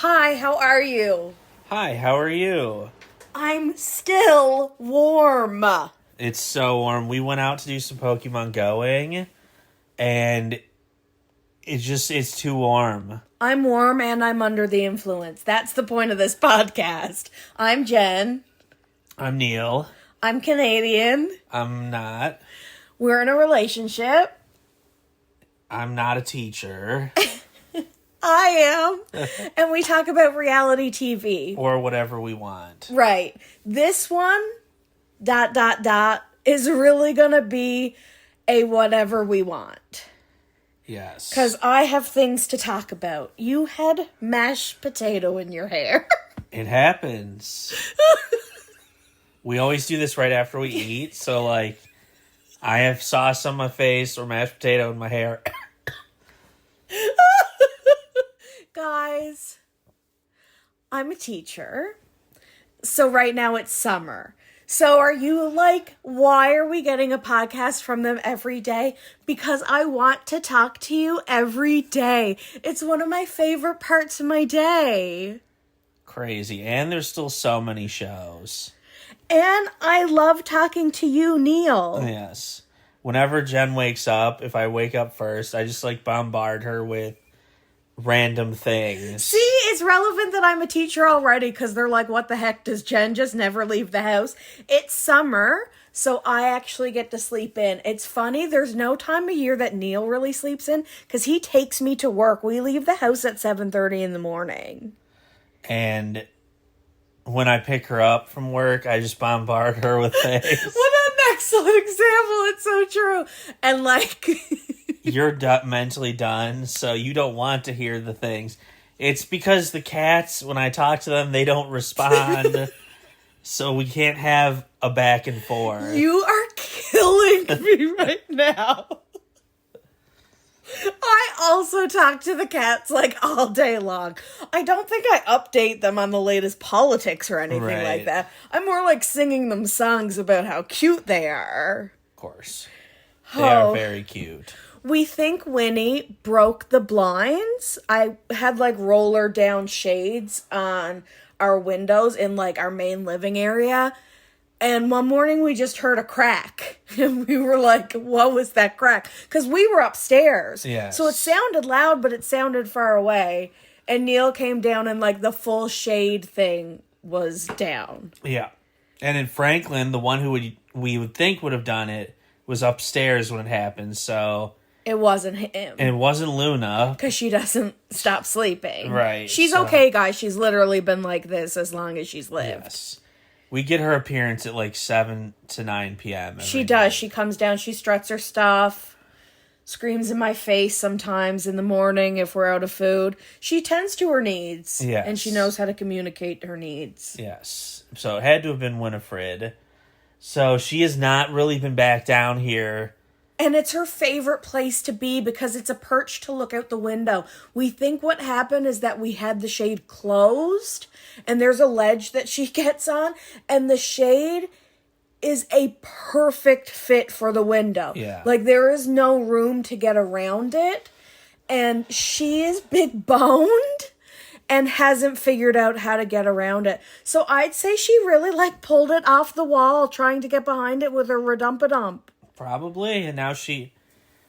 Hi, how are you? Hi, how are you? I'm still warm. It's so warm. We went out to do some Pokemon Going, and it's too warm. I'm warm and I'm under the influence. That's the point of this podcast. I'm Jen. I'm Neal. I'm Canadian. I'm not. We're in a relationship. I'm not a teacher. I am. And we talk about reality TV. Or whatever we want. Right. This one, ... is really gonna be a whatever we want. Yes. Because I have things to talk about. You had mashed potato in your hair. It happens. We always do this right after we eat, so I have sauce on my face or mashed potato in my hair. Guys, I'm a teacher. So right now it's summer. So are you like, why are we getting a podcast from them every day? Because I want to talk to you every day. It's one of my favorite parts of my day. Crazy. And there's still so many shows. And I love talking to you, Neal. Yes. Whenever Jen wakes up, if I wake up first, I just bombard her with random things. See, it's relevant that I'm a teacher already because they're like, what the heck, does Jen just never leave the house? It's summer, so I actually get to sleep in. It's funny, there's no time of year that Neal really sleeps in because he takes me to work. We leave the house at 7:30 in the morning. And when I pick her up from work, I just bombard her with things. What an excellent example. It's so true. And You're mentally done, so you don't want to hear the things. It's because the cats, when I talk to them, they don't respond. So we can't have a back and forth. You are killing me right now. I also talk to the cats all day long. I don't think I update them on the latest politics or anything like that. I'm more singing them songs about how cute they are. Of course. They are very cute. We think Winnie broke the blinds. I had roller down shades on our windows in our main living area. And one morning we just heard a crack. And we were like, what was that crack? Because we were upstairs. Yes. So it sounded loud, but it sounded far away. And Neal came down and the full shade thing was down. Yeah. And in Franklin, the one who we would think would have done it was upstairs when it happened. So it wasn't him. And it wasn't Luna. Because she doesn't stop sleeping. Right. She's okay, guys. She's literally been like this as long as she's lived. Yes. We get her appearance at 7 to 9 p.m. She does. She comes down, she struts her stuff, screams in my face sometimes in the morning if we're out of food. She tends to her needs. Yes. And she knows how to communicate her needs. Yes. So it had to have been Winifred. So she has not really been back down here. And it's her favorite place to be because it's a perch to look out the window. We think what happened is that we had the shade closed and there's a ledge that she gets on and the shade is a perfect fit for the window. Yeah. There is no room to get around it. And she is big boned and hasn't figured out how to get around it. So I'd say she really pulled it off the wall trying to get behind it with her redump-a-dump. Probably, and now she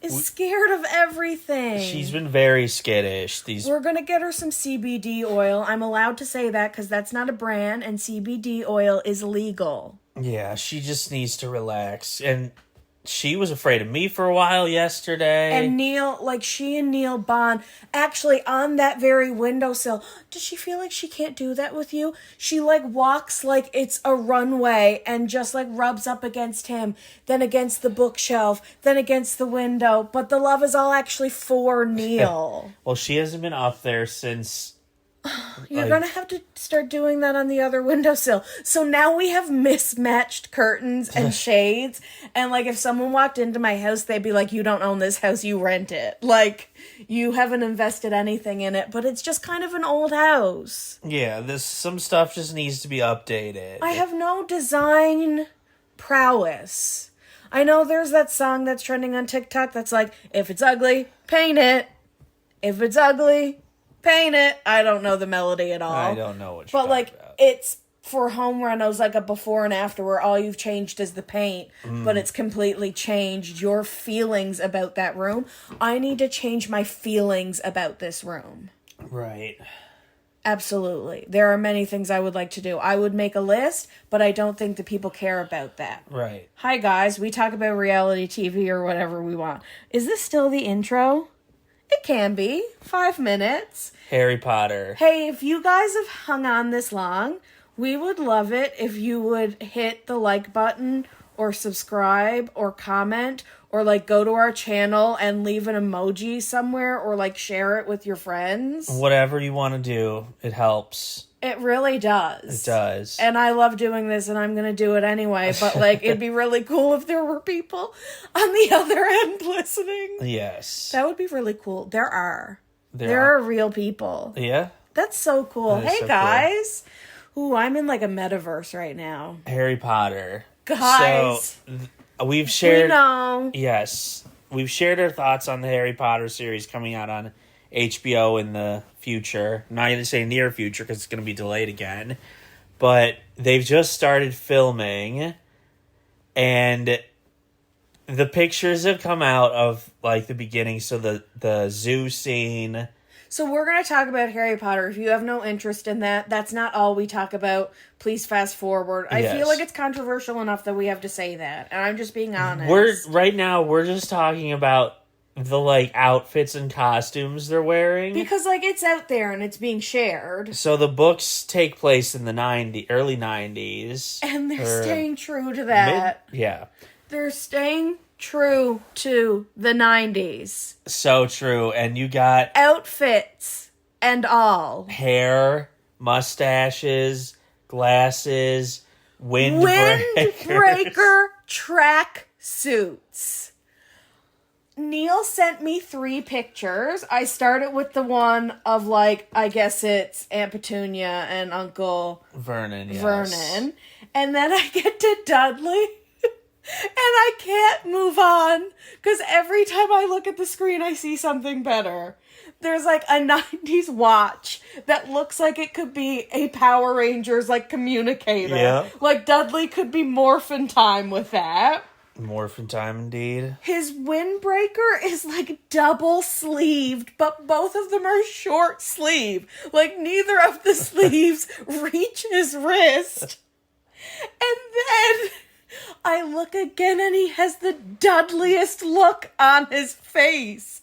is scared of everything. She's been very skittish. We're going to get her some CBD oil. I'm allowed to say that because that's not a brand, and CBD oil is legal. Yeah, she just needs to relax. And she was afraid of me for a while yesterday. And Neal, she and Neal bond. Actually, on that very windowsill, does she feel like she can't do that with you? She, walks like it's a runway and just, rubs up against him, then against the bookshelf, then against the window. But the love is all actually for Neal. Well, she hasn't been up there since... You're going to have to start doing that on the other windowsill. So now we have mismatched curtains and shades. And, if someone walked into my house, they'd be like, you don't own this house, you rent it. You haven't invested anything in it. But it's just kind of an old house. Yeah, some stuff just needs to be updated. I have no design prowess. I know there's that song that's trending on TikTok that's if it's ugly, paint it. If it's ugly, Paint It. I don't know the melody at all. I don't know what you're But, like, talking about. it's for home renos, like a before and after where all you've changed is the paint, but it's completely changed your feelings about that room. I need to change my feelings about this room. Right. Absolutely. There are many things I would like to do. I would make a list, but I don't think the people care about that. Right. Hi, guys. We talk about reality TV or whatever we want. Is this still the intro? It can be. 5 minutes. Harry Potter. Hey, if you guys have hung on this long, we would love it if you would hit the like button or subscribe or comment or like go to our channel and leave an emoji somewhere or like share it with your friends. Whatever you want to do, it helps. It really does. It does. And I love doing this and I'm going to do it anyway, but like it'd be really cool if there were people on the other end listening. Yes. That would be really cool. There are real people. Yeah? That's so cool. That is Hey so guys. Ooh, I'm in like a metaverse right now. Harry Potter. Guys. So, we've shared... We know. Yes. We've shared our thoughts on the Harry Potter series coming out on HBO in the future. I'm not going to say near future because it's going to be delayed again. But they've just started filming. And the pictures have come out of like the beginning. So the zoo scene... So we're going to talk about Harry Potter. If you have no interest in that, that's not all we talk about. Please fast forward. I feel like it's controversial enough that we have to say that. And I'm just being honest. We're just talking about the like outfits and costumes they're wearing. Because like it's out there and it's being shared. So the books take place in the early 90s. And they're staying true to that. Yeah. They're staying true to the 90s. So true. And you got outfits and all. Hair, mustaches, glasses, windbreaker track suits. Neal sent me 3 pictures. I started with the one of like, I guess it's Aunt Petunia and Uncle Vernon, yes. Vernon. And then I get to Dudley. And I can't move on because every time I look at the screen, I see something better. There's like a 90s watch that looks like it could be a Power Rangers like communicator. Yeah. Like Dudley could be Morphin Time with that. Morphin Time indeed. His windbreaker is like double sleeved, but both of them are short sleeve. Like neither of the sleeves reach his wrist. And then I look again and he has the Dudleyest look on his face.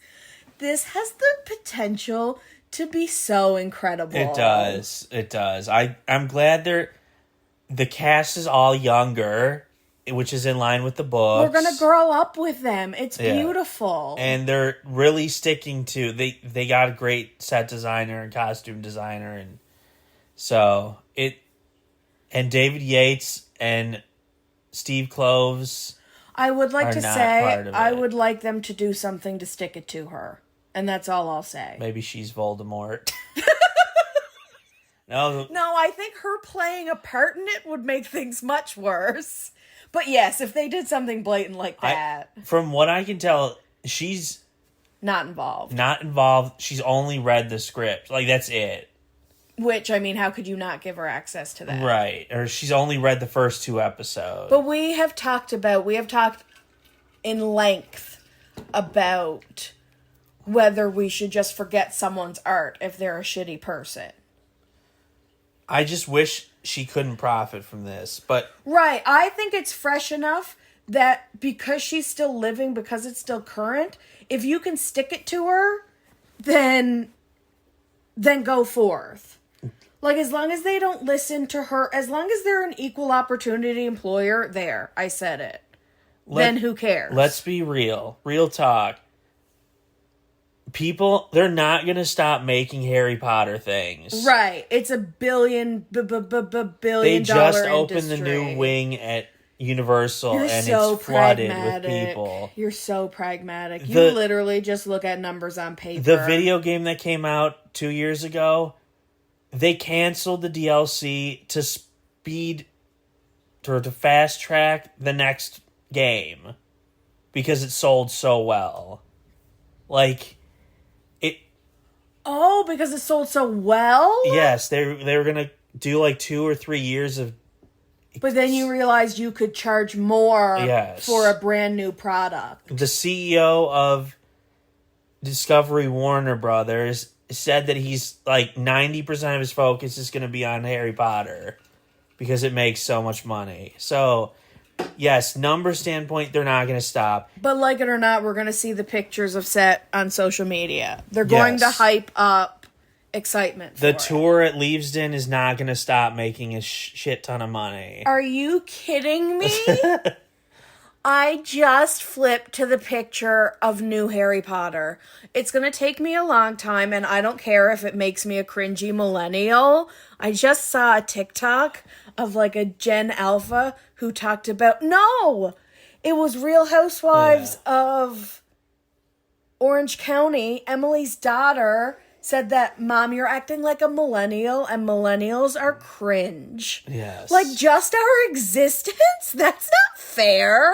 This has the potential to be so incredible. It does. It does. I'm glad the cast is all younger, which is in line with the books. We're going to grow up with them. It's beautiful. And they're really sticking to they got a great set designer and costume designer and David Yates and Steve Kloves. I would like to say I would like them to do something to stick it to her. And that's all I'll say. Maybe she's Voldemort. No, I think her playing a part in it would make things much worse. But yes, if they did something blatant like that. From what I can tell, she's not involved. Not involved. She's only read the script. Like, that's it. Which, I mean, how could you not give her access to that? Right. Or she's only read the first 2 episodes. But we have talked in length about whether we should just forget someone's art if they're a shitty person. I just wish she couldn't profit from this, but... Right. I think it's fresh enough that because she's still living, because it's still current, if you can stick it to her, then go forth. Like, as long as they don't listen to her, as long as they're an equal opportunity employer, I said it. Then who cares? Let's be real. Real talk. People, they're not going to stop making Harry Potter things. Right. It's a billion dollar They just industry. opened the new wing at Universal it's flooded with people. You're so pragmatic. You literally just look at numbers on paper. The video game that came out 2 years ago, they canceled the DLC to fast track the next game because it sold so well. Like, Oh, because it sold so well? Yes, they were going to do like 2 or 3 years of... But then you realized you could charge more Yes. for a brand new product. The CEO of Discovery Warner Brothers said that he's like 90% of his focus is going to be on Harry Potter because it makes so much money. So, yes, number standpoint, they're not going to stop. But like it or not, we're going to see the pictures of set on social media. They're going to hype up excitement for The it. tour at Leavesden is not going to stop making a shit ton of money. Are you kidding me? I just flipped to the picture of new Harry Potter. It's going to take me a long time, and I don't care if it makes me a cringy millennial. I just saw a TikTok of like a Gen Alpha who talked about... No! It was Real Housewives of Orange County. Emily's daughter said that, Mom, you're acting like a millennial, and millennials are cringe. Yes. Like, just our existence? That's not fair.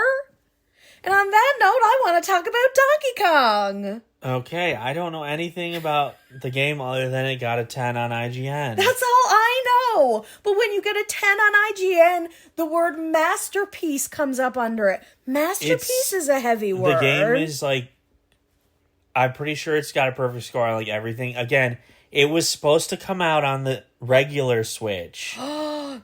And on that note, I want to talk about Donkey Kong. Okay, I don't know anything about the game other than it got a 10 on IGN. That's all I know. But when you get a 10 on IGN, the word masterpiece comes up under it. Masterpiece is a heavy word. The game is like... I'm pretty sure it's got a perfect score on like everything. Again, it was supposed to come out on the regular Switch.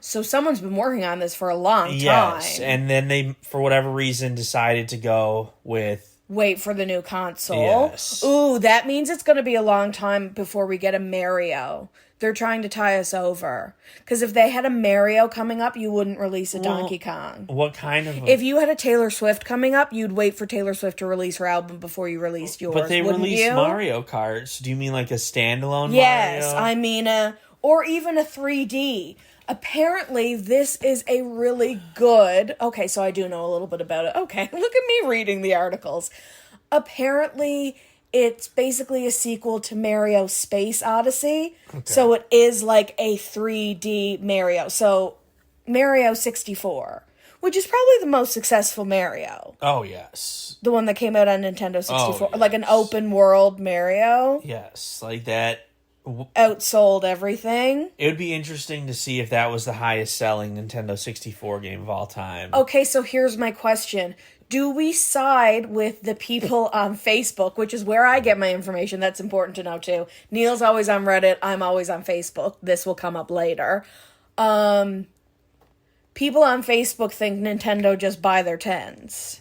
So someone's been working on this for a long time. Yes, and then they, for whatever reason, decided to go with... Wait for the new console. Yes. Ooh, that means it's going to be a long time before we get a Mario. They're trying to tie us over. Because if they had a Mario coming up, you wouldn't release a Donkey Kong. What kind of... If you had a Taylor Swift coming up, you'd wait for Taylor Swift to release her album before you released yours, But they wouldn't released you? Mario Karts. Do you mean like a standalone Yes, Mario? I mean, or even a 3D. Apparently, this is a really good... Okay, so I do know a little bit about it. Okay, look at me reading the articles. Apparently, it's basically a sequel to Mario Space Odyssey. Okay. So it is like a 3D Mario. So Mario 64, which is probably the most successful Mario. Oh, yes. The one that came out on Nintendo 64. Oh, yes. Like an open world Mario. Yes, like that... Outsold everything. It would be interesting to see if that was the highest selling Nintendo 64 game of all time. Okay, so here's my question. Do we side with the people on Facebook, which is where I get my information? That's important to know too. Neal's always on Reddit. I'm always on Facebook. This will come up later. People on Facebook think Nintendo just buy their 10s.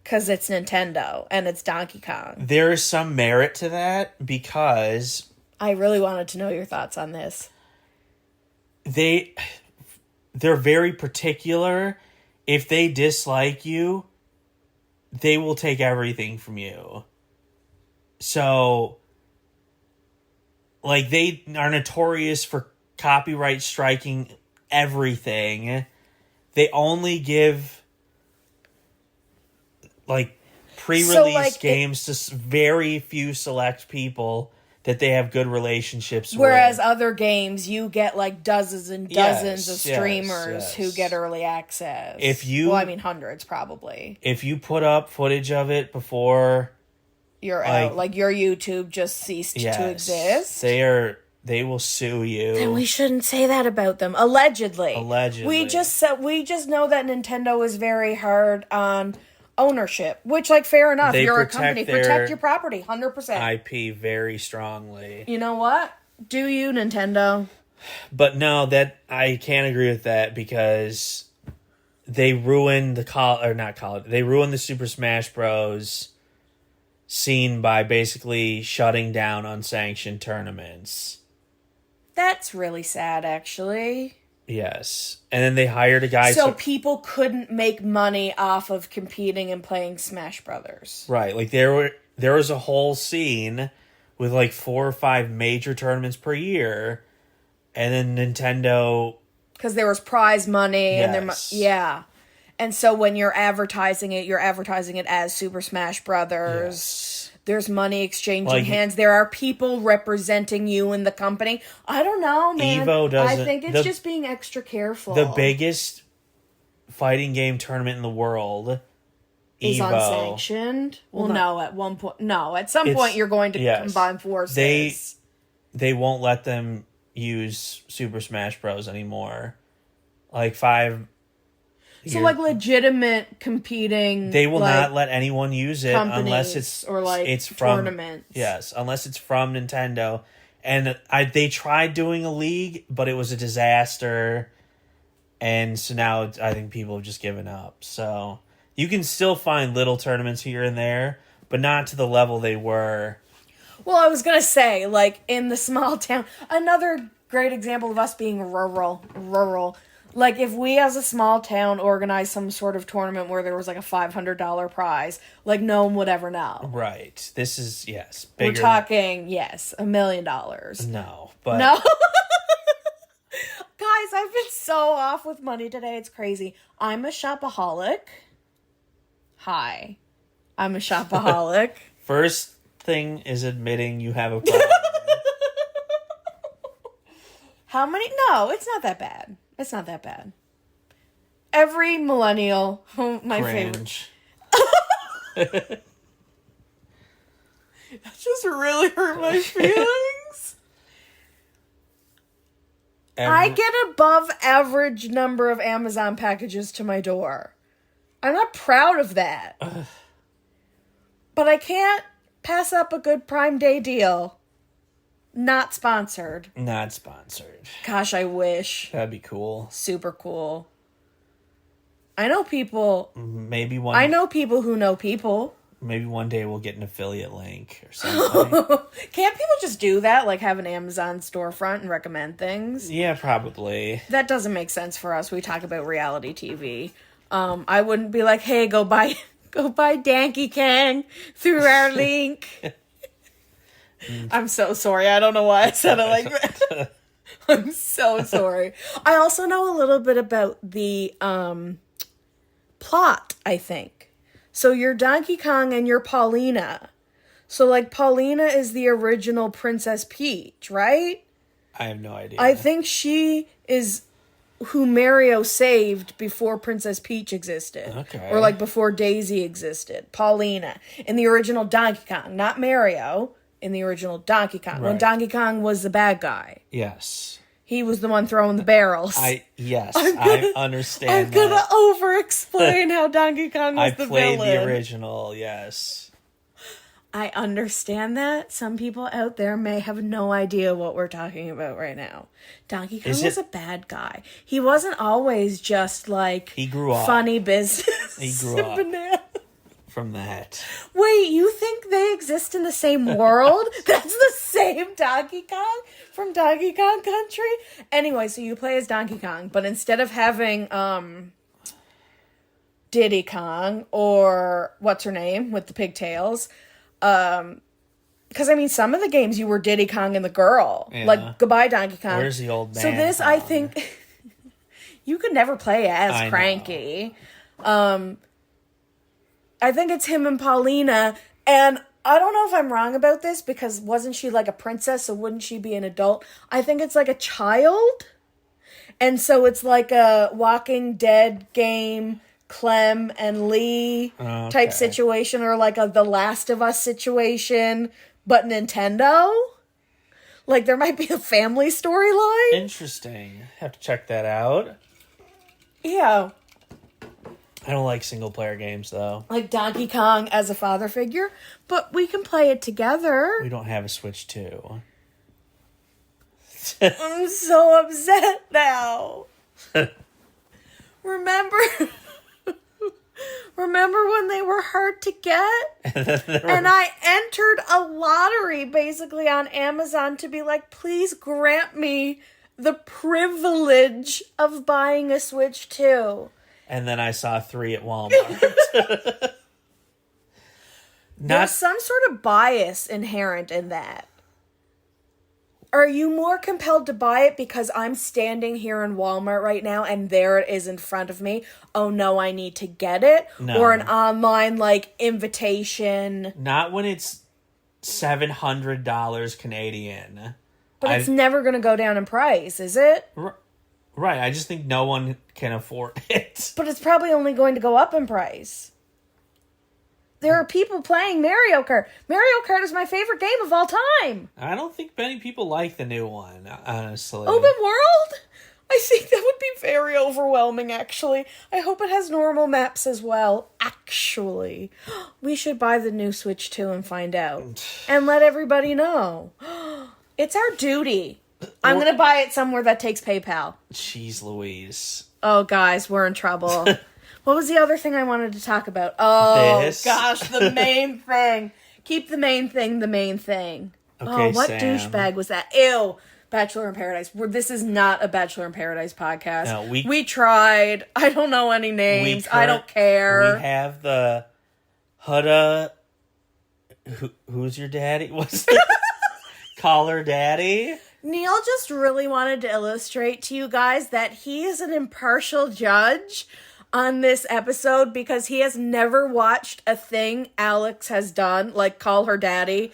Because it's Nintendo and it's Donkey Kong. There is some merit to that because... I really wanted to know your thoughts on this. They're very particular. If they dislike you, they will take everything from you. So, like, they are notorious for copyright striking everything. They only give, like, pre-release games to very few select people that they have good relationships Whereas with. other games, you get like dozens and dozens of streamers who get early access. Hundreds probably. If you put up footage of it before you're out, like your YouTube just ceased to exist, they will sue you. Then we shouldn't say that about them. Allegedly. We just know that Nintendo is very hard on ownership, which, like, fair enough. You're a company. Protect your property, 100%. IP very strongly. You know what? Do you, Nintendo? But no, that I can't agree with that because they ruined they ruined the Super Smash Bros. Scene by basically shutting down unsanctioned tournaments. That's really sad, actually. Yes. And then they hired a guy... So people couldn't make money off of competing and playing Smash Brothers. Right. Like, there was a whole scene with, like, 4 or 5 major tournaments per year. And then Nintendo... Because there was prize money. Yes. Yeah. And so when you're advertising it as Super Smash Brothers. Yes. There's money exchanging hands. There are people representing you in the company. I don't know, man. I think it's just being extra careful. The biggest fighting game tournament in the world, is Evo. unsanctioned. Well, no, at one point, no, at some point you're going to combine forces. They won't let them use Super Smash Bros. Anymore. Like 5 So, like, legitimate competing... They will not let anyone use it unless it's from... tournaments. Yes, unless it's from Nintendo. And they tried doing a league, but it was a disaster. And so now I think people have just given up. So, you can still find little tournaments here and there, but not to the level they were. Well, I was going to say, like, in the small town... Another great example of us being rural... Like, if we as a small town organized some sort of tournament where there was, like, a $500 prize, like, no one would ever know. Right. This is, yes. Bigger. We're talking, yes, $1 million. No, but... No. Guys, I've been so off with money today. It's crazy. I'm a shopaholic. Hi. I'm a shopaholic. First thing is admitting you have a problem. How many? No, it's not that bad. It's not that bad. Every millennial, my Cringe. favorite. That just really hurt my feelings. I get above average number of Amazon packages to my door. I'm not proud of that. But I can't pass up a good Prime Day deal. Not sponsored. Not sponsored. Gosh, I wish. That'd be cool. Super cool. I know people. I know people who know people. Maybe one day we'll get an affiliate link or something. Can't people just do that? Like have an Amazon storefront and recommend things? Yeah, probably. That doesn't make sense for us. We talk about reality TV. I wouldn't be like, hey, go buy Donkey Kong through our link. I'm so sorry. I don't know why I said it like that. I'm so sorry. I also know a little bit about the plot, I think. So you're Donkey Kong and you're Paulina. So, like, Paulina is the original Princess Peach, right? I have no idea. I think she is who Mario saved before Princess Peach existed. Okay. Or, like, before Daisy existed. Paulina. In the original Donkey Kong. Not Mario. In the original Donkey Kong. Right. When Donkey Kong was the bad guy. Yes. He was the one throwing the barrels. I understand I'm gonna over-explain how Donkey Kong was the villain. I played the original, yes. I understand that. Some people out there may have no idea what we're talking about right now. Donkey Kong was a bad guy. He wasn't always just, like... He grew up. Funny business. He grew up. Banana. From that. Wait, you think they exist in the same world? That's the same Donkey Kong from Donkey Kong Country? Anyway, so you play as Donkey Kong, but instead of having Diddy Kong or what's her name with the pigtails, because I mean some of the games you were Diddy Kong and the girl. Yeah. Like Goodbye Donkey Kong. Where's the old man? So this Kong? I think you could never play as Cranky. I think it's him and Paulina, and I don't know if I'm wrong about this, because wasn't she like a princess, so wouldn't she be an adult? I think it's like a child, and so it's like a Walking Dead game, Clem and Lee type situation, or like a The Last of Us situation, but Nintendo? Like there might be a family storyline? Interesting. Have to check that out. Yeah. I don't like single-player games, though. Like Donkey Kong as a father figure, but we can play it together. We don't have a Switch 2. I'm so upset now. Remember when they were hard to get? And I entered a lottery, basically, on Amazon to be like, please grant me the privilege of buying a Switch 2. And then I saw 3 at Walmart. There's some sort of bias inherent in that. Are you more compelled to buy it because I'm standing here in Walmart right now and there it is in front of me? Oh no, I need to get it? No. Or an online like invitation? Not when it's $700 Canadian. But it's never going to go down in price, is it? Right, I just think no one can afford it. But it's probably only going to go up in price. there are people playing Mario Kart. Mario Kart is my favorite game of all time. I don't think many people like the new one, honestly. Open world? I think that would be very overwhelming, actually. I hope it has normal maps as well, actually. We should buy the new Switch 2 and find out. And let everybody know. It's our duty. I'm going to buy it somewhere that takes PayPal. Jeez Louise. Oh, guys, we're in trouble. What was the other thing I wanted to talk about? Oh, gosh, the main thing. Keep the main thing the main thing. Okay, what Sam. douchebag was that? Ew. Bachelor in Paradise. This is not a Bachelor in Paradise podcast. No, we tried. I don't know any names. I don't care. We have the Huda. Who's your daddy? What's the call her daddy? Neal just really wanted to illustrate to you guys that he is an impartial judge on this episode because he has never watched a thing Alex has done, like Call Her Daddy.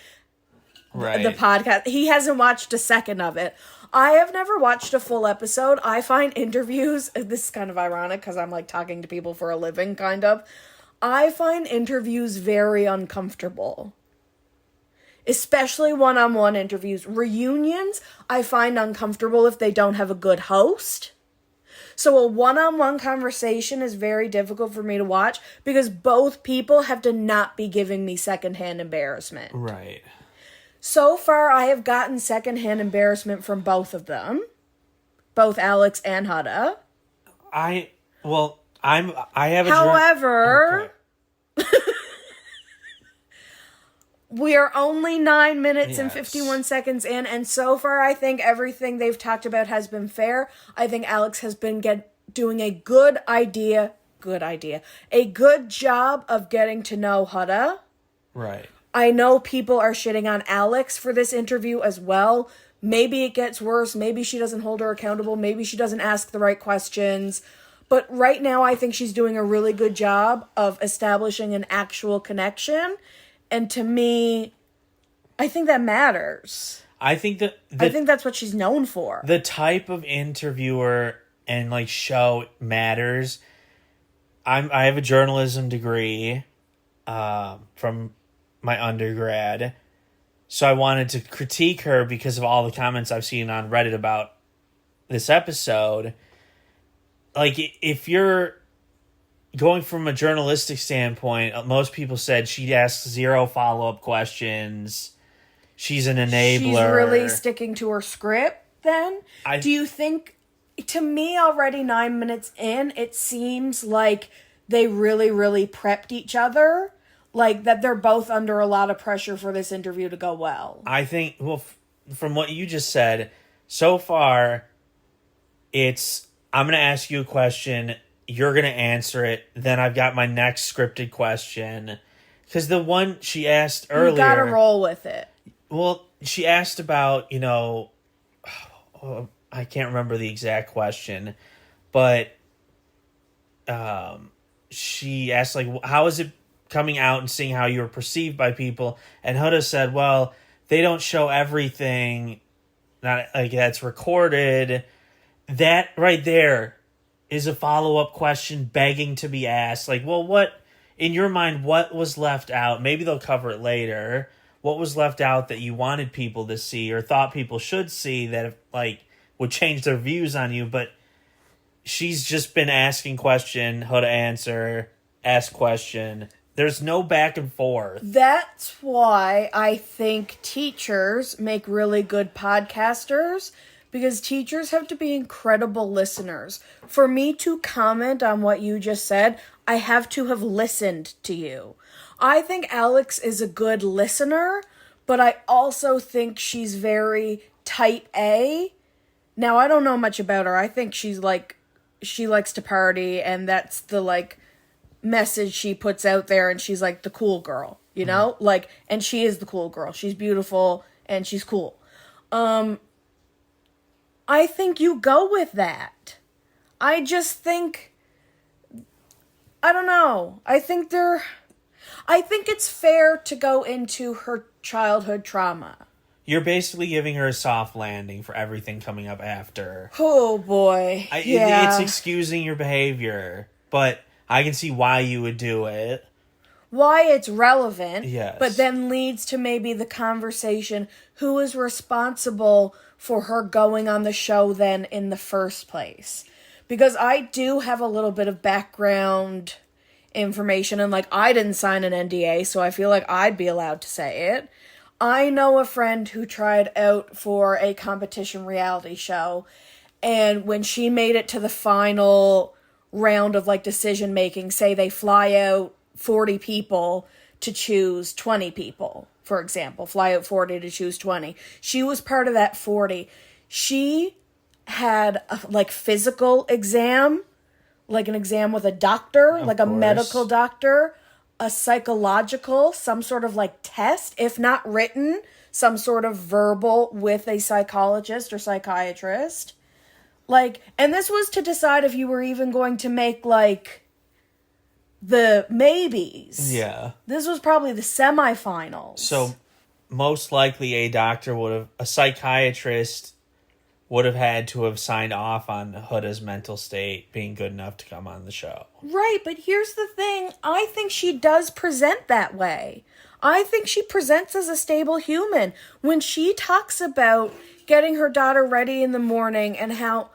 Right. The podcast. He hasn't watched a second of it. I have never watched a full episode. I find interviews, this is kind of ironic because I'm like talking to people for a living, kind of. I find interviews very uncomfortable. Especially one-on-one interviews. Reunions, I find uncomfortable if they don't have a good host. So a one-on-one conversation is very difficult for me to watch because both people have to not be giving me secondhand embarrassment. Right. So far, I have gotten secondhand embarrassment from both of them. Both Alex and Huda. I have a... However... We are only 9 minutes and 51 seconds in, and so far I think everything they've talked about has been fair. I think Alex has been doing a good job of getting to know Huda. Right. I know people are shitting on Alex for this interview as well. Maybe it gets worse. Maybe she doesn't hold her accountable. Maybe she doesn't ask the right questions. But right now I think she's doing a really good job of establishing an actual connection. And to me, I think that matters. I think I think that's what she's known for. The type of interviewer and like show matters. I have a journalism degree from my undergrad. So I wanted to critique her because of all the comments I've seen on Reddit about this episode. Like, if you're going from a journalistic standpoint, most people said she asks 0 follow-up questions. She's an enabler. She's really sticking to her script, then? Do you think... To me, already 9 minutes in, it seems like they really, really prepped each other. Like, that they're both under a lot of pressure for this interview to go well. I think, from what you just said, so far, it's, I'm going to ask you a question, you're going to answer it, then I've got my next scripted question. Because the one she asked earlier... You gotta roll with it. Well, she asked about, I can't remember the exact question, but she asked, like, how is it coming out and seeing how you were perceived by people? And Huda said, well, they don't show everything, not like that's recorded. That right there is a follow-up question begging to be asked. Like, well, what, in your mind, what was left out? Maybe they'll cover it later. What was left out that you wanted people to see or thought people should see that, like, would change their views on you? But she's just been asking question, Huda answer, ask question. There's no back and forth. That's why I think teachers make really good podcasters, because teachers have to be incredible listeners. For me to comment on what you just said, I have to have listened to you. I think Alex is a good listener, but I also think she's very type A. Now, I don't know much about her. I think she's like, she likes to party, and that's the, like, message she puts out there, and she's, like, the cool girl, you know? Like, and she is the cool girl. She's beautiful, and she's cool. I think you go with that. I just think, I don't know. I think it's fair to go into her childhood trauma. You're basically giving her a soft landing for everything coming up after. Oh, boy. It's excusing your behavior, but I can see why you would do it. why it's relevant, Yes. but then leads to maybe the conversation, who is responsible for her going on the show then in the first place? Because I do have a little bit of background information, and like, I didn't sign an NDA, so I feel like I'd be allowed to say it. I know a friend who tried out for a competition reality show, and when she made it to the final round of like decision making, say they fly out 40 people to choose 20 people, for example, fly out 40 to choose 20. She was part of that 40. She had a like physical exam, like an exam with a doctor, Of like a course. medical doctor, a psychological, some sort of like test, if not written, some sort of verbal with a psychologist or psychiatrist. Like, and this was to decide if you were even going to make like the maybes. Yeah. This was probably the semifinals. So most likely a psychiatrist would have had to have signed off on Huda's mental state being good enough to come on the show. Right, but here's the thing. I think she does present that way. I think she presents as a stable human. When she talks about getting her daughter ready in the morning and how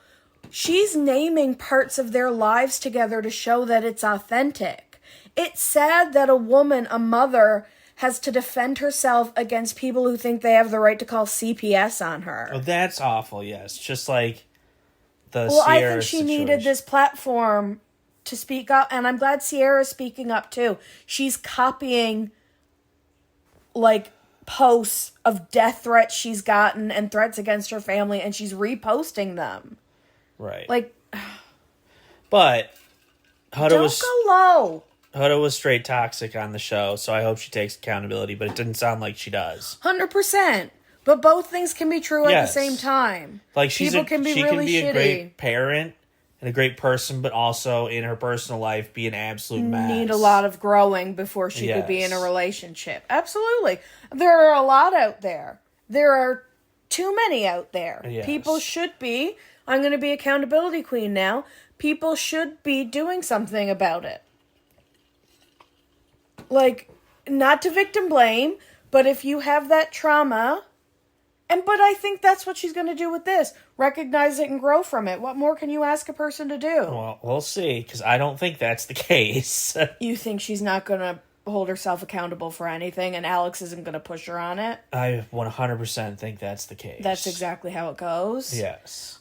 she's naming parts of their lives together to show that it's authentic. It's sad that a woman, a mother, has to defend herself against people who think they have the right to call CPS on her. Oh, that's awful, yes. Just like the Well, I Sierra think she situation. needed this platform to speak up, and I'm glad Sierra's speaking up too. She's copying like posts of death threats she's gotten and threats against her family, and she's reposting them. Right. Like, but Huda don't go low. Huda was straight toxic on the show, so I hope she takes accountability, but it didn't sound like she does. 100%. But both things can be true at Yes. the same time. Like People can be she really can be shitty. a great parent and a great person, but also in her personal life be an absolute mess. Need a lot of growing before she could be in a Yes. relationship. Absolutely. There are a lot out there. There are too many out there. Yes. People should be, I'm going to be accountability queen now, people should be doing something about it. Like, not to victim blame, but if you have that trauma, but I think that's what she's going to do with this. Recognize it and grow from it. What more can you ask a person to do? Well, we'll see, because I don't think that's the case. You think she's not going to hold herself accountable for anything and Alex isn't going to push her on it? I 100% think that's the case. That's exactly how it goes. Yes.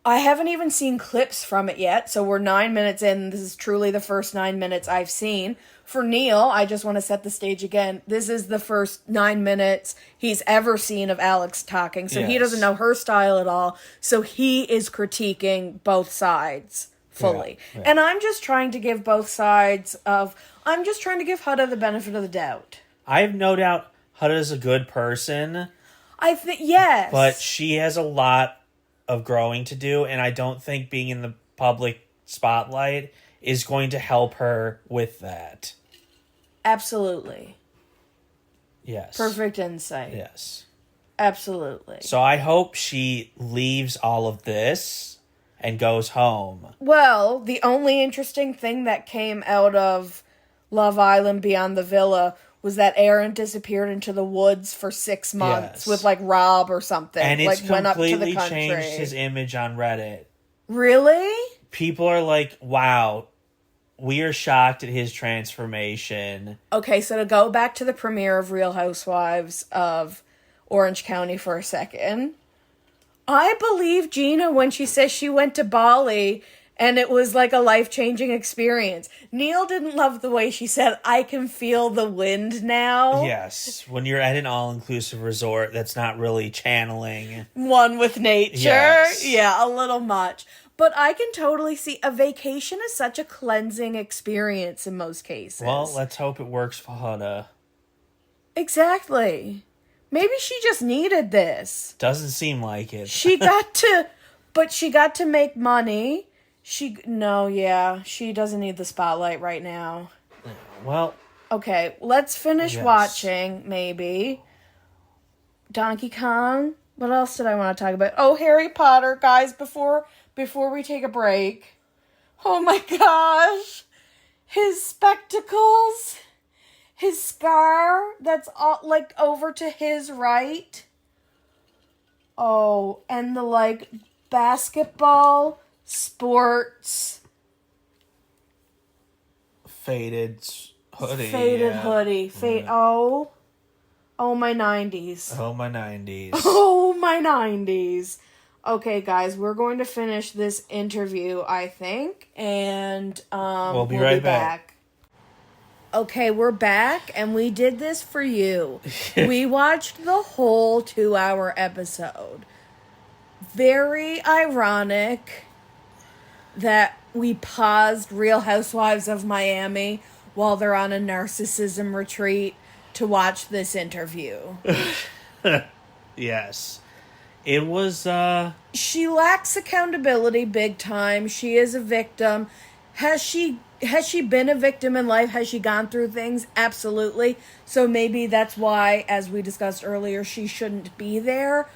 I haven't even seen clips from it yet, so we're 9 minutes in. This is truly the first 9 minutes I've seen. For Neal, I just want to set the stage again. This is the first 9 minutes he's ever seen of Alex talking, so he Yes. doesn't know her style at all, so he is critiquing both sides fully. Yeah. And I'm just trying to give both sides I'm just trying to give Huda the benefit of the doubt. I have no doubt Huda's a good person, I think, yes. but she has a lot of growing to do, and I don't think being in the public spotlight is going to help her with that. Absolutely. Yes. Perfect insight. Yes. Absolutely. So I hope she leaves all of this and goes home. Well, the only interesting thing that came out of Love Island Beyond the Villa was that Aaron disappeared into the woods for 6 months Yes. with like Rob or something. And it's like went up to the completely country. changed his image on Reddit. Really? People are like, wow, we are shocked at his transformation. Okay, so to go back to the premiere of Real Housewives of Orange County for a second, I believe Gina when she says she went to Bali and it was like a life-changing experience. Neal didn't love the way she said, I can feel the wind now. Yes, when you're at an all-inclusive resort, that's not really channeling. One with nature. Yes. Yeah, a little much. But I can totally see a vacation is such a cleansing experience in most cases. Well, let's hope it works for Huda. Exactly. Maybe she just needed this. Doesn't seem like it. She got to make money. She doesn't need the spotlight right now. Well, Okay, let's finish Yes. watching, maybe. Donkey Kong. What else did I want to talk about? Oh, Harry Potter, guys, before we take a break. Oh my gosh. his spectacles, his scar that's all, like, over to his right. Oh, and the, like, basketball, sports, faded hoodie. hoodie. Oh, my 90s. Oh, my 90s. Oh, my 90s. Okay, guys, we're going to finish this interview, I think, and we'll be right back. Okay, we're back, and we did this for you. We watched the whole 2-hour episode. Very ironic that we paused Real Housewives of Miami while they're on a narcissism retreat to watch this interview. Yes. It was, She lacks accountability big time. She is a victim. Has she been a victim in life? Has she gone through things? Absolutely. So maybe that's why, as we discussed earlier, she shouldn't be there.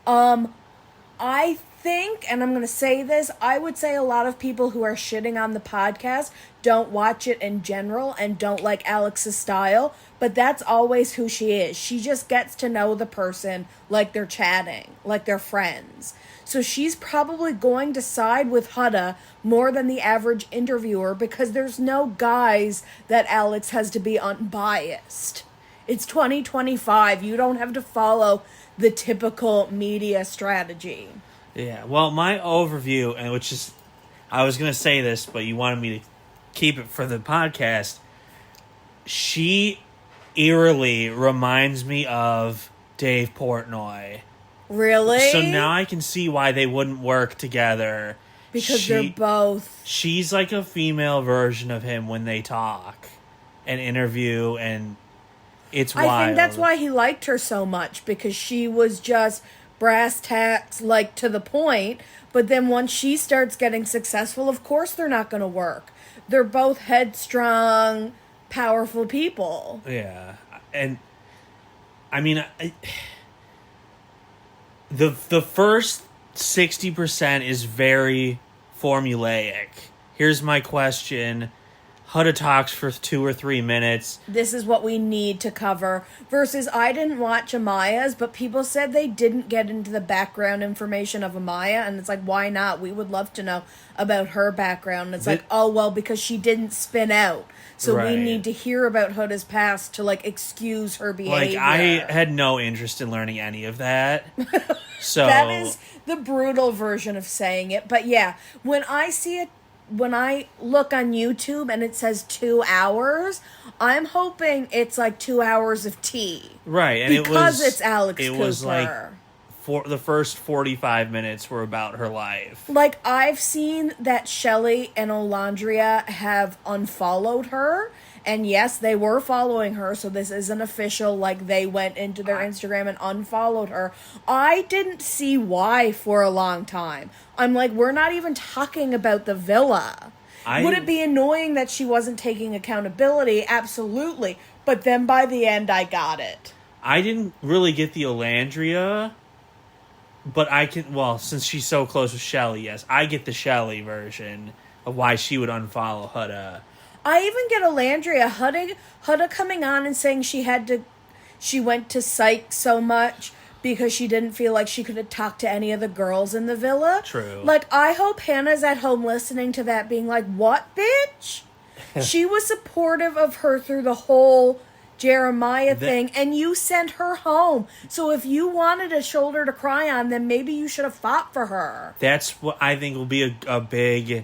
I think, and I'm going to say this, I would say a lot of people who are shitting on the podcast don't watch it in general and don't like Alex's style, but that's always who she is. She just gets to know the person like they're chatting, like they're friends. So she's probably going to side with Huda more than the average interviewer because there's no guys that Alex has to be unbiased. It's 2025. You don't have to follow the typical media strategy. Yeah, well, my overview, and which is, I was going to say this, but you wanted me to keep it for the podcast. She eerily reminds me of Dave Portnoy. Really? So now I can see why they wouldn't work together. Because they're both... She's like a female version of him when they talk and interview, and it's wild. I think that's why he liked her so much, because she was just brass tacks, like, to the point. But then once she starts getting successful, of course they're not going to work. They're both headstrong, powerful people. Yeah. And, I mean... The first 60% is very formulaic. Here's my question. Huda talks for 2 or 3 minutes. This is what we need to cover. Versus, I didn't watch Amaya's, but people said they didn't get into the background information of Amaya, and it's like, why not? We would love to know about her background. And it's like, oh, well, because she didn't spin out. So we need to hear about Huda's past to, like, excuse her behavior. Like, I had no interest in learning any of that. So that is the brutal version of saying it. But yeah, when I look on YouTube and it says 2 hours, I'm hoping it's like 2 hours of tea. Right. And because it's Alex Cooper. It was like the first 45 minutes were about her life. Like, I've seen that Shelley and Olandria have unfollowed her. And yes, they were following her, so this isn't official, like they went into their Instagram and unfollowed her. I didn't see why for a long time. I'm like, we're not even talking about the villa. Would it be annoying that she wasn't taking accountability? Absolutely. But then by the end, I got it. I didn't really get the Olandria, but I can, well, since she's so close with Shelley, yes, I get the Shelley version of why she would unfollow Huda. I even get Olandria. Huda coming on and saying she went to psych so much because she didn't feel like she could have talked to any of the girls in the villa. True. Like, I hope Hannah's at home listening to that being like, what, bitch? She was supportive of her through the whole Jeremiah thing, and you sent her home. So if you wanted a shoulder to cry on, then maybe you should have fought for her. That's what I think will be a big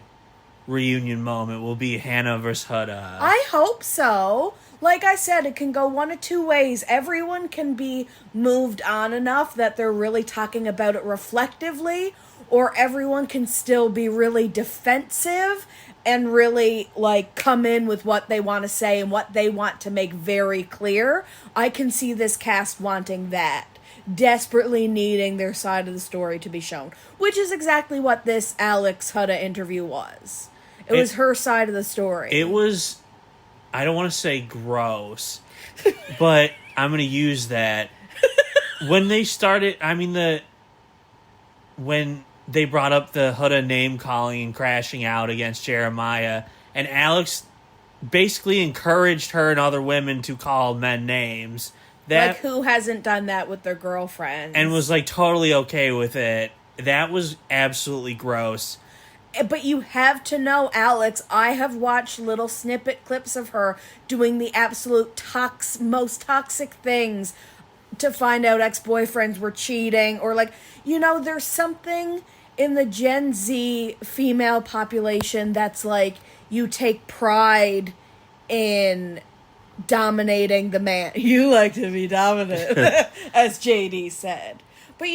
reunion moment, will be Hannah versus Huda. I hope so. Like I said, it can go one of two ways. Everyone can be moved on enough that they're really talking about it reflectively, or everyone can still be really defensive and really, like, come in with what they want to say and what they want to make very clear. I can see this cast wanting that. Desperately needing their side of the story to be shown. Which is exactly what this Alex Huda interview was. It was her side of the story. It was, I don't want to say gross, but I'm going to use that. When they started, when they brought up the Huda name calling and crashing out against Jeremiah, and Alex basically encouraged her and other women to call men names. Like, who hasn't done that with their girlfriends? And was, like, totally okay with it. That was absolutely gross. But you have to know, Alex, I have watched little snippet clips of her doing the absolute most toxic things to find out ex-boyfriends were cheating. Or, like, there's something in the Gen Z female population that's, like, you take pride in dominating the man. You like to be dominant, as JD said. But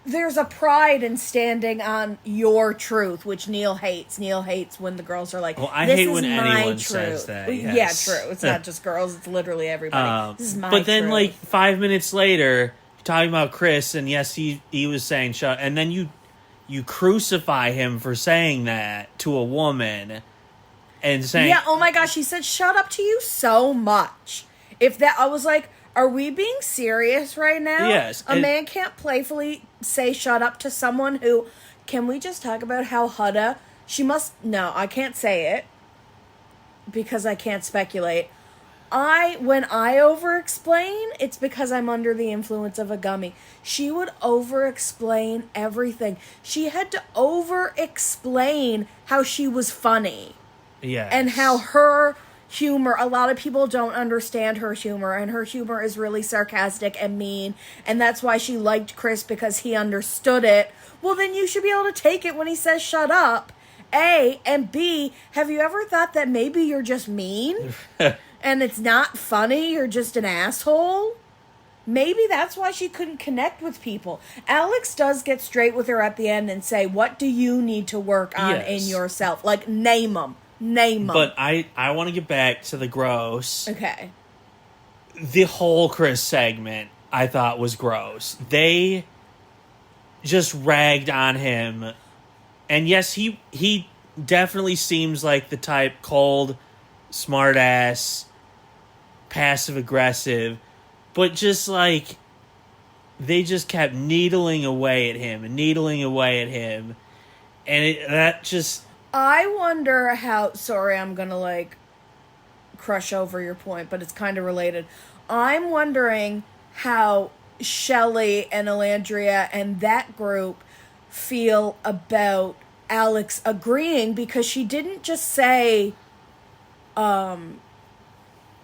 there's a pride in standing on your truth, which Neal hates. Neal hates when the girls are like, well, I this hate is when my anyone truth. says that. Yes. Yeah, true. It's not just girls, it's literally everybody. This is my But then, truth. like, 5 minutes later, talking about Chris, and yes, he was saying shut, and then you crucify him for saying that to a woman. And saying, yeah, oh my gosh, he said shut up to you so much. I was like, are we being serious right now? Yes. A man can't playfully say shut up to someone who, can we just talk about how Huda, no, I can't say it because I can't speculate. When I over-explain, it's because I'm under the influence of a gummy. She would over-explain everything. She had to over-explain how she was funny. yes. And how her humor, a lot of people don't understand her humor, and her humor is really sarcastic and mean, and that's why she liked Chris, because he understood it. Well, then you should be able to take it when he says shut up. A, and B, have you ever thought that maybe you're just mean? And it's not funny, you're just an asshole? Maybe that's why she couldn't connect with people. Alex does get straight with her at the end and say, what do you need to work on in yourself? Like, name them. But I want to get back to the gross. Okay. The whole Chris segment, I thought, was gross. They just ragged on him. And yes, he definitely seems like the type cold, smart-ass, passive-aggressive. But just, like, they just kept needling away at him. And that just... I wonder how... Sorry, I'm going to, like, crush over your point, but it's kind of related. I'm wondering how Shelley and Elandria and that group feel about Alex agreeing, because she didn't just say...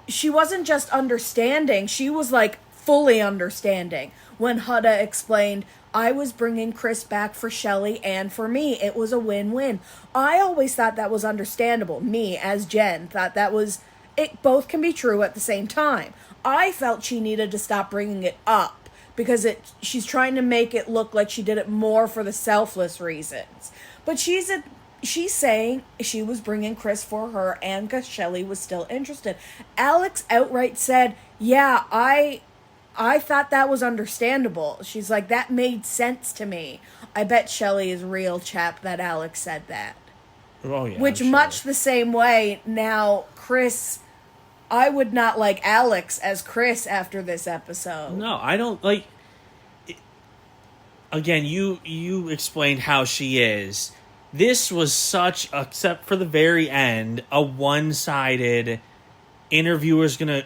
she wasn't just understanding. She was, like, fully understanding. When Huda explained... I was bringing Chris back for Shelley and for me. It was a win-win. I always thought that was understandable. Me, as Jen, thought that was... It both can be true at the same time. I felt she needed to stop bringing it up because she's trying to make it look like she did it more for the selfless reasons. But she's saying she was bringing Chris for her and because Shelley was still interested. Alex outright said, yeah, I thought that was understandable. She's like, that made sense to me. I bet Shelley is real, chap, that Alex said that. Oh, yeah. Which, much the same way, now, Chris... I would not like Alex as Chris after this episode. No, I don't, like... Again, you explained how she is. This was such, except for the very end, a one-sided... Interviewer's gonna...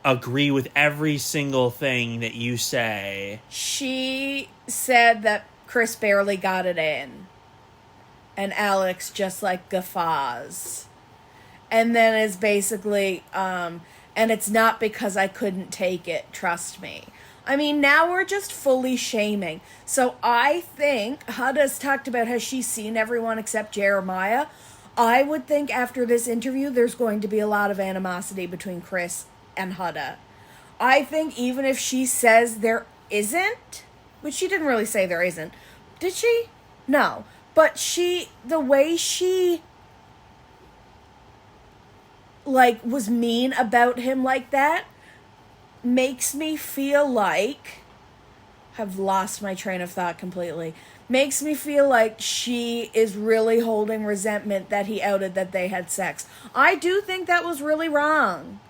agree with every single thing that you say. She said that Chris barely got it in. And Alex just, like, guffaws. And then is basically, and it's not because I couldn't take it, trust me. I mean, now we're just fully shaming. So I think Huda's talked about how she's seen everyone except Jeremiah. I would think after this interview, there's going to be a lot of animosity between Chris and Huda. I think even if she says there isn't, which she didn't really say there isn't, did she? No. But the way she, like, was mean about him like that makes me feel like, I've lost my train of thought completely, makes me feel like she is really holding resentment that he outed that they had sex. I do think that was really wrong.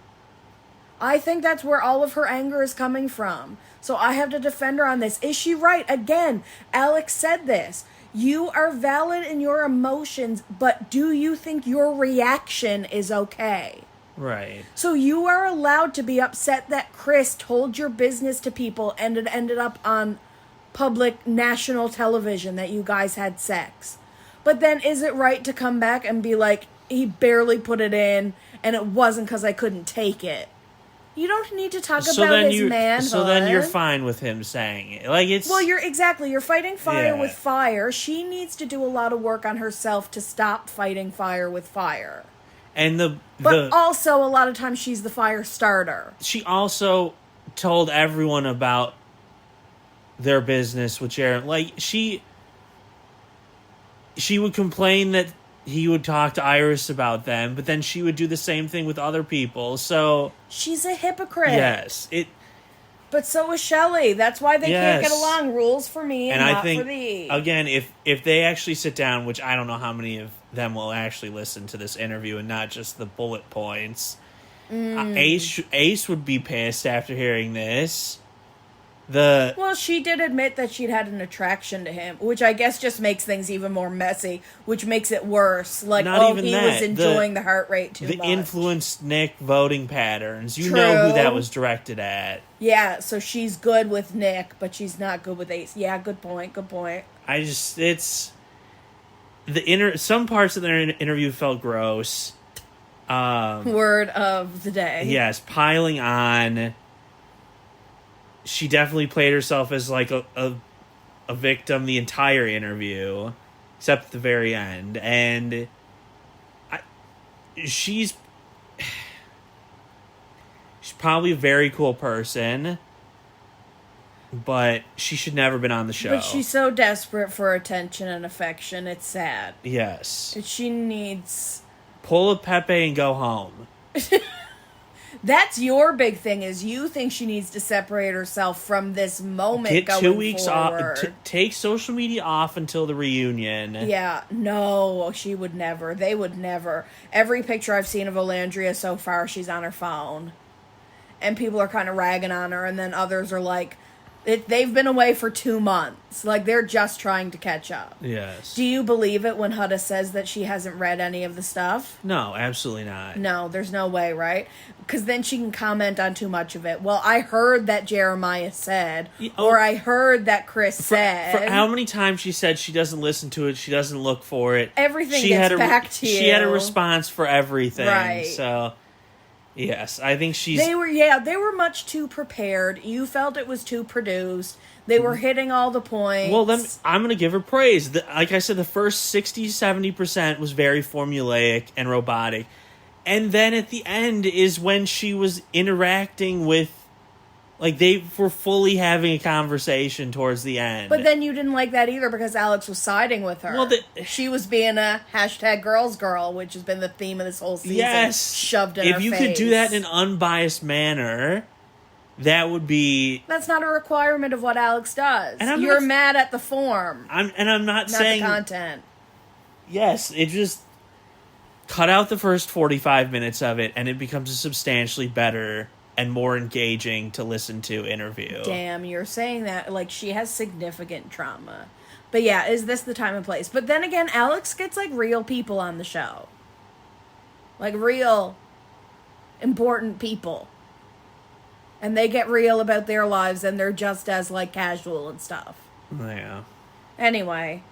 I think that's where all of her anger is coming from. So I have to defend her on this. Is she right? Again, Alex said this. You are valid in your emotions, but do you think your reaction is okay? Right. So you are allowed to be upset that Chris told your business to people and it ended up on public national television that you guys had sex. But then is it right to come back and be like, he barely put it in and it wasn't because I couldn't take it? You don't need to talk about his manhood. So then you're fine with him saying it. Like, it's... Well, you're fighting fire with fire. She needs to do a lot of work on herself to stop fighting fire with fire. And But also, a lot of times, she's the fire starter. She also told everyone about their business with Jared. Like, she would complain that he would talk to Iris about them, but then she would do the same thing with other people, so... She's a hypocrite. Yes. But so is Shelley. That's why they can't get along. Rules for me and not for thee. Again, if they actually sit down, which I don't know how many of them will actually listen to this interview and not just the bullet points, Ace would be pissed after hearing this. Well, she did admit that she'd had an attraction to him, which I guess just makes things even more messy, which makes it worse. Like, was enjoying the heart rate too much. The influenced Nick voting patterns. You know who that was directed at. Yeah, so she's good with Nick, but she's not good with Ace. Yeah, good point. Some parts of their interview felt gross. Word of the day. Yes, piling on. She definitely played herself as like a victim the entire interview, except at the very end. And she's probably a very cool person, but she should never have been on the show. But she's so desperate for attention and affection, it's sad. Yes. She needs... Pull a Pepe and go home. That's your big thing, is you think she needs to separate herself from this moment. Get 2 weeks off. Take social media off until the reunion. Yeah, no, she would never. They would never. Every picture I've seen of Olandria so far, she's on her phone. And people are kind of ragging on her, and then others are like, they've been away for 2 months. Like, they're just trying to catch up. Yes. Do you believe it when Huda says that she hasn't read any of the stuff? No, absolutely not. No, there's no way, right? Because then she can comment on too much of it. Well, I heard that Jeremiah said, or I heard that Chris said. For how many times she said she doesn't listen to it, she doesn't look for it. Everything gets back to you. She had a response for everything. Right. So... Yes, I think they were much too prepared. You felt it was too produced. They were hitting all the points. Well, then I'm going to give her praise. Like I said, the first 60-70% was very formulaic and robotic. And then at the end is when she was interacting with... Like, they were fully having a conversation towards the end. But then you didn't like that either because Alex was siding with her. Well, she was being a #girls girl, which has been the theme of this whole season. Yes. Shoved in her face. If you could do that in an unbiased manner, that would be... That's not a requirement of what Alex does. And You're mad at the form. I'm not saying... Not the content. Yes, it just... Cut out the first 45 minutes of it, and it becomes a substantially better... and more engaging to listen to interview. Damn, you're saying that like she has significant trauma. But yeah, is this the time and place? But then again, Alex gets like real people on the show. Like real important people. And they get real about their lives and they're just as like casual and stuff. Yeah. Anyway.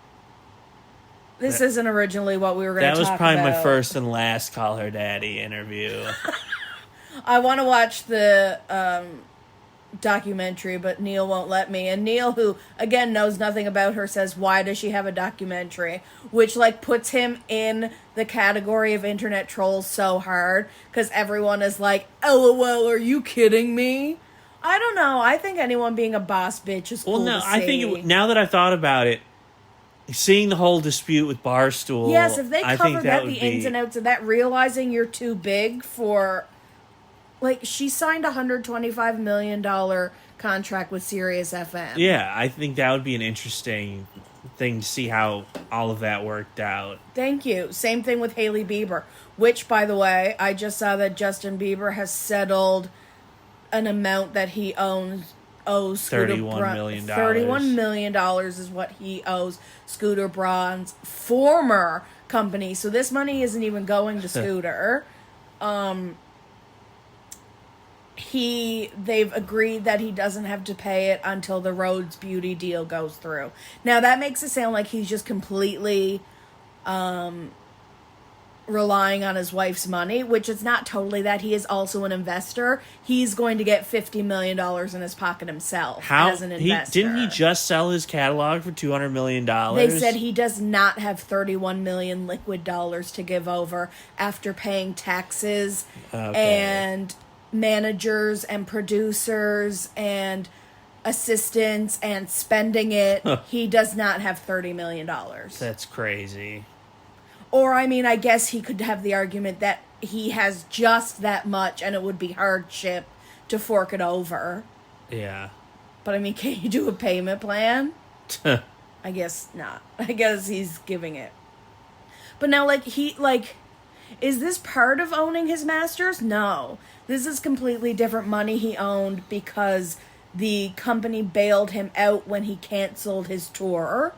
This isn't originally what we were going to talk about. That was probably my first and last Call Her Daddy interview. I want to watch the documentary, but Neal won't let me. And Neal, who, again, knows nothing about her, says, why does she have a documentary? Which, like, puts him in the category of internet trolls so hard. Because everyone is like, LOL, are you kidding me? I don't know. I think anyone being a boss bitch is cool to see. I think, now that I thought about it, seeing the whole dispute with Barstool... Yes, if they covered that, the ins and outs of that, realizing you're too big for... Like, she signed a $125 million contract with Sirius FM. Yeah, I think that would be an interesting thing to see how all of that worked out. Thank you. Same thing with Hailey Bieber, which, by the way, I just saw that Justin Bieber has settled an amount that he owns owes Scooter $31 million. $31 million is what he owes Scooter Braun's former company. So this money isn't even going to Scooter. They've agreed that he doesn't have to pay it until the Rhodes Beauty deal goes through. Now that makes it sound like he's just completely relying on his wife's money, which is not totally that. He is also an investor. He's going to get $50 million in his pocket himself as an investor. Didn't he just sell his catalog for $200 million? They said he does not have 31 million liquid dollars to give over after paying taxes and managers and producers and assistants and spending it. He does not have $30 million. That's crazy. Or, I mean, I guess he could have the argument that he has just that much and it would be hardship to fork it over. Yeah. But, I mean, can you do a payment plan? I guess not. I guess he's giving it. But now, is this part of owning his masters? No. This is completely different money he owned because the company bailed him out when he canceled his tour.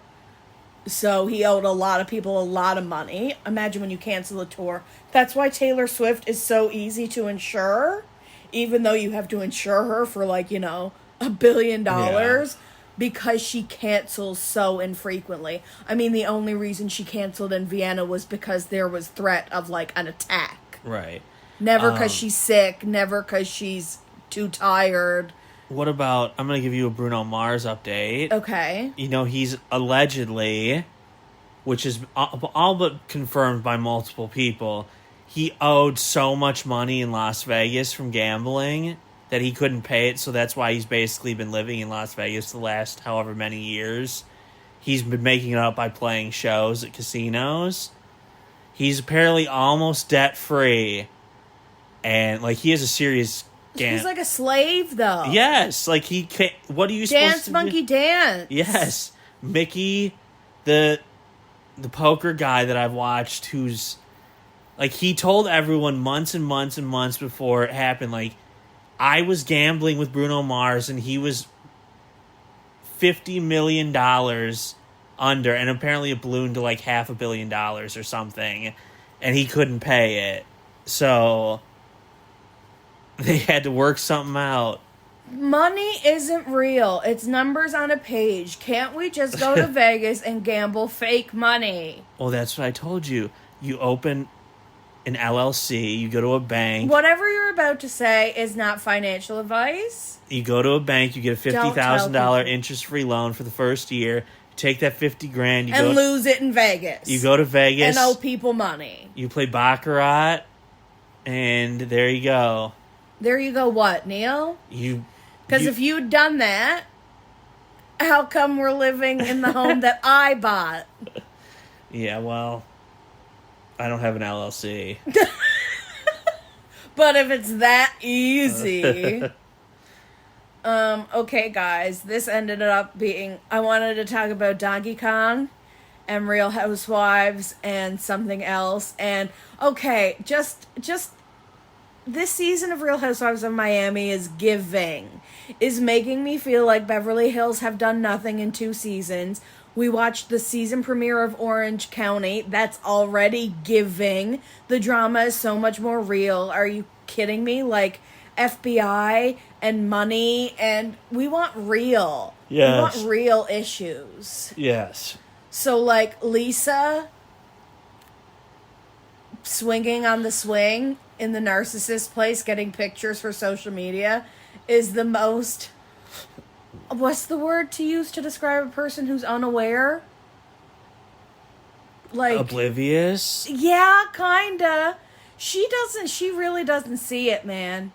So he owed a lot of people a lot of money. Imagine when you cancel a tour. That's why Taylor Swift is so easy to insure, even though you have to insure her for $1 billion. Yeah. Because she cancels so infrequently. I mean, the only reason she canceled in Vienna was because there was threat of an attack. Right. Never because she's sick. Never because she's too tired. What about, I'm going to give you a Bruno Mars update. Okay. He's allegedly, which is all but confirmed by multiple people, he owed so much money in Las Vegas from gambling that he couldn't pay it, so that's why he's basically been living in Las Vegas the last however many years. He's been making it up by playing shows at casinos. He's apparently almost debt-free, and, he has a serious... He's like a slave, though. Yes, he can't... What are you supposed to do? Dance, monkey, dance. Yes. Mickey, the poker guy that I've watched, who's... he told everyone months and months and months before it happened, I was gambling with Bruno Mars, and he was $50 million under, and apparently it ballooned to, $500 million or something, and he couldn't pay it. So... they had to work something out. Money isn't real. It's numbers on a page. Can't we just go to Vegas and gamble fake money? Well, that's what I told you. You open an LLC, you go to a bank. Whatever you're about to say is not financial advice. You go to a bank, you get a $50,000 interest-free loan for the first year. You take that $50,000, and lose it in Vegas. You go to Vegas and owe people money. You play baccarat, and there you go. There you go, what, Neal? Because if you'd done that, how come we're living in the home that I bought? Yeah, well, I don't have an LLC. But if it's that easy... okay, guys, this ended up being... I wanted to talk about Donkey Kong and Real Housewives and something else. And, okay, just this season of Real Housewives of Miami is making me feel like Beverly Hills have done nothing in 2 seasons. We watched the season premiere of Orange County. That's already giving. The drama is so much more real. Are you kidding me? FBI and money, and we want real. Yes. We want real issues. Yes. So, Lisa swinging on the swing in the narcissist place, getting pictures for social media, is the most... What's the word to use to describe a person who's unaware? Oblivious? Yeah, kinda. She really doesn't see it, man.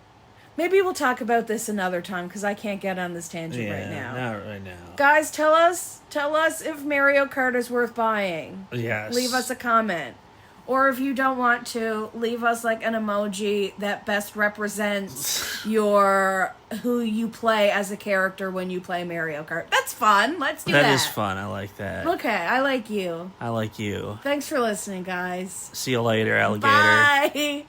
Maybe we'll talk about this another time, because I can't get on this tangent right now. Not right now. Guys, tell us if Mario Kart is worth buying. Yes. Leave us a comment. Or if you don't want to, leave us an emoji that best represents who you play as a character when you play Mario Kart. That's fun. Let's do that. That is fun. I like that. Okay, I like you. I like you. Thanks for listening, guys. See you later, alligator. Bye.